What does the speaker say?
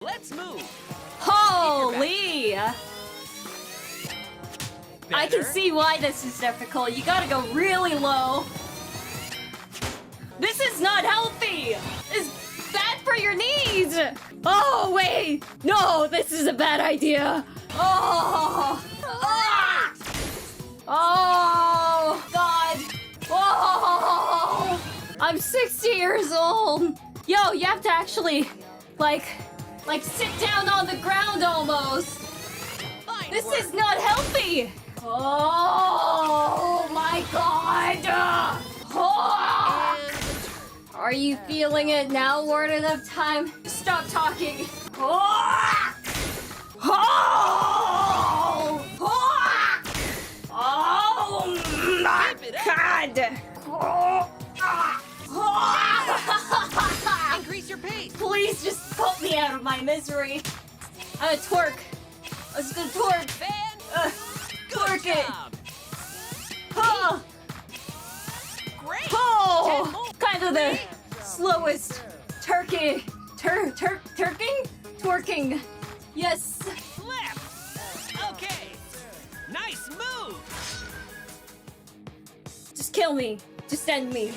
Let's move. Holy! I can Better. see why this is difficult. You gotta go really low. This is not healthy! It's bad for your knees! Oh, wait! No, this is a bad idea! Oh! Ah! Oh, God! Oh! I'm 60 years old! Yo, you have to actually, like sit down on the ground almost! Fine This work. is not healthy! Oh my God! Oh! Are you feeling it now, Warden of Time? Stop talking. Oh! Oh! Oh! Oh my Keep it up. God! Oh! Oh! Increase your pace. Please just put me out of my misery. I'm gonna twerk. I'm just gonna twerk. Twerk Good it. job. Oh! Great. Oh! 10 more. Kind of the slowest turkey. Twerking. Yes. Flip. Okay. Nice move. Just kill me. Just end me.